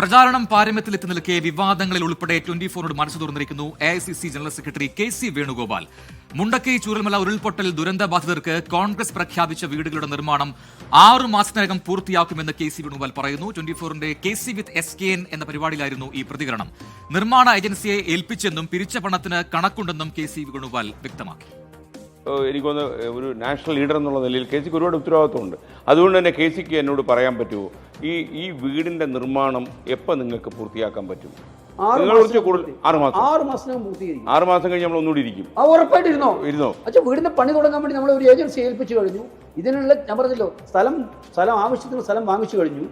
പ്രചാരണം പാരമ്യത്തിലെത്തി നിൽക്കെ വിവാദങ്ങളിൽ ഉൾപ്പെടെ 24 മനസ്സ് തുറന്നിരിക്കുന്നു AICC general secretary KC Venugopal. Mundakkai Chooralmala ഉരുൾപൊട്ടൽ ദുരന്തബാധിതർക്ക് കോൺഗ്രസ് പ്രഖ്യാപിച്ച വീടുകളുടെ നിർമ്മാണം 6 മാസത്തിനകം പൂർത്തിയാക്കുമെന്ന് KC വേണുഗോപാൽ പറയുന്നു. 24ന്റെ KC വിത്ത് SKN എന്ന പരിപാടിയിലായിരുന്നു ഈ പ്രതികരണം. നിർമ്മാണ ഏജൻസിയെ ഏൽപ്പിച്ചെന്നും പിരിച്ച പണത്തിന് കണക്കുണ്ടെന്നും KC വേണുഗോപാൽ വ്യക്തമാക്കി. എനിക്കൊന്ന് ഒരു നാഷണൽ ലീഡർ എന്നുള്ള നിലയിൽ KCക്ക് ഒരുപാട് ഉത്തരവാദിത്വമുണ്ട്. അതുകൊണ്ട് തന്നെ KCക്ക് എന്നോട് പറയാൻ പറ്റുമോ, ഈ വീടിന്റെ നിർമ്മാണം എപ്പോൾ നിങ്ങൾക്ക് പൂർത്തിയാക്കാൻ പറ്റും? 6 മാസം കഴിഞ്ഞ് നമ്മൾ ഒന്നുകൂടി ഇരിക്കും. ഉറപ്പായിട്ടിരുന്നോ? വീടിന്റെ പണി തുടങ്ങാൻ വേണ്ടി നമ്മൾ ഒരു ഏജൻസി ഏൽപ്പിച്ചു കഴിഞ്ഞു. ഇതിനുള്ള ഞാൻ പറഞ്ഞല്ലോ, സ്ഥലം ആവശ്യത്തിന് സ്ഥലം വാങ്ങിച്ചു കഴിഞ്ഞു.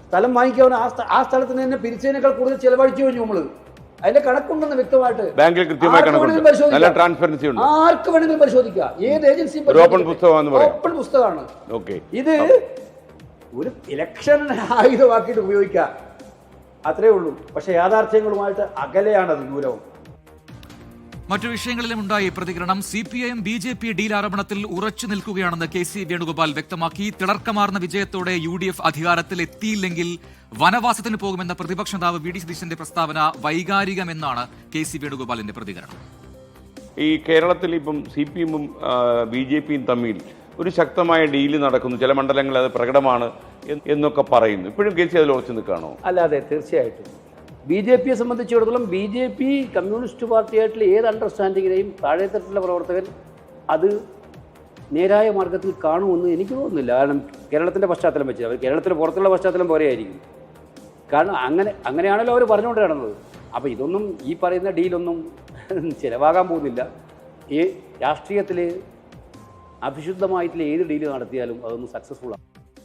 സ്ഥലം വാങ്ങിക്കാൻ ആ സ്ഥലത്തിന് തന്നെ പിരിച്ചതിനേക്കാൾ കൂടുതൽ ചെലവഴിച്ചു കഴിഞ്ഞു. നമ്മള് അതിന്റെ കണക്കുണ്ടെന്ന് വ്യക്തമായിട്ട് ബാങ്കിൽ കൃത്യമായി നല്ല ട്രാൻസ്പെറൻസി ഉണ്ട്. ആർക്ക് വേണമെങ്കിലും പരിശോധിക്കാം. ഏത് ഏജൻസിയും ഓപ്പൺ പുസ്തകമാണ്. ഇത് ഒരു ഇലക്ഷൻ ആയുധമാക്കിയിട്ട് ഉപയോഗിക്കാം, അത്രേ ഉള്ളൂ. പക്ഷെ യാഥാർത്ഥ്യങ്ങളുമായിട്ട് അകലെയാണത്, ദൂരവും. മറ്റു വിഷയങ്ങളിലും ഉണ്ടായി പ്രതികരണം. CPIM BJP ഡീൽ ആരോപണത്തിൽ ഉറച്ചു നിൽക്കുകയാണെന്ന് KC വേണുഗോപാൽ വ്യക്തമാക്കി. തിളക്കമാർന്ന വിജയത്തോടെ UDF അധികാരത്തിൽ എത്തിയില്ലെങ്കിൽ വനവാസത്തിന് പോകുമെന്ന പ്രതിപക്ഷ നേതാവ് VD സതീശന്റെ പ്രസ്താവന വൈകാരികമെന്നാണ് KC വേണുഗോപാലിന്റെ പ്രതികരണം. ഈ കേരളത്തിൽ ഇപ്പം CPM-ഉം BJP-യും തമ്മിൽ ഒരു ശക്തമായ ഡീല് നടക്കുന്നു, ചില മണ്ഡലങ്ങളിൽ അത് പ്രകടമാണ് എന്നൊക്കെ പറയുന്നു. ഇപ്പോഴും KC അതിൽ ഉറച്ചു നിൽക്കുകയാണോ? അല്ലാതെ തീർച്ചയായിട്ടും BJP-യെ സംബന്ധിച്ചിടത്തോളം BJP കമ്മ്യൂണിസ്റ്റ് പാർട്ടിയായിട്ടുള്ള ഏത് അണ്ടർസ്റ്റാൻഡിങ്ങിനെയും താഴെത്തട്ടിലുള്ള പ്രവർത്തകൻ അത് നേരായ മാർഗത്തിൽ കാണുമെന്ന് എനിക്ക് തോന്നുന്നില്ല. കാരണം കേരളത്തിൻ്റെ പശ്ചാത്തലം വെച്ച് അവർ കേരളത്തിന് പുറത്തുള്ള പശ്ചാത്തലം പോലെയായിരിക്കും. കാരണം അങ്ങനെയാണല്ലോ അവർ പറഞ്ഞുകൊണ്ട് നടന്നത്. അപ്പോൾ ഇതൊന്നും ഈ പറയുന്ന ഡീലൊന്നും ചിലവാകാൻ പോകുന്നില്ല. രാഷ്ട്രീയത്തിൽ അവിശുദ്ധമായിട്ടുള്ള ഏത് ഡീല് നടത്തിയാലും അതൊന്നും സക്സസ്ഫുൾ ആണ്.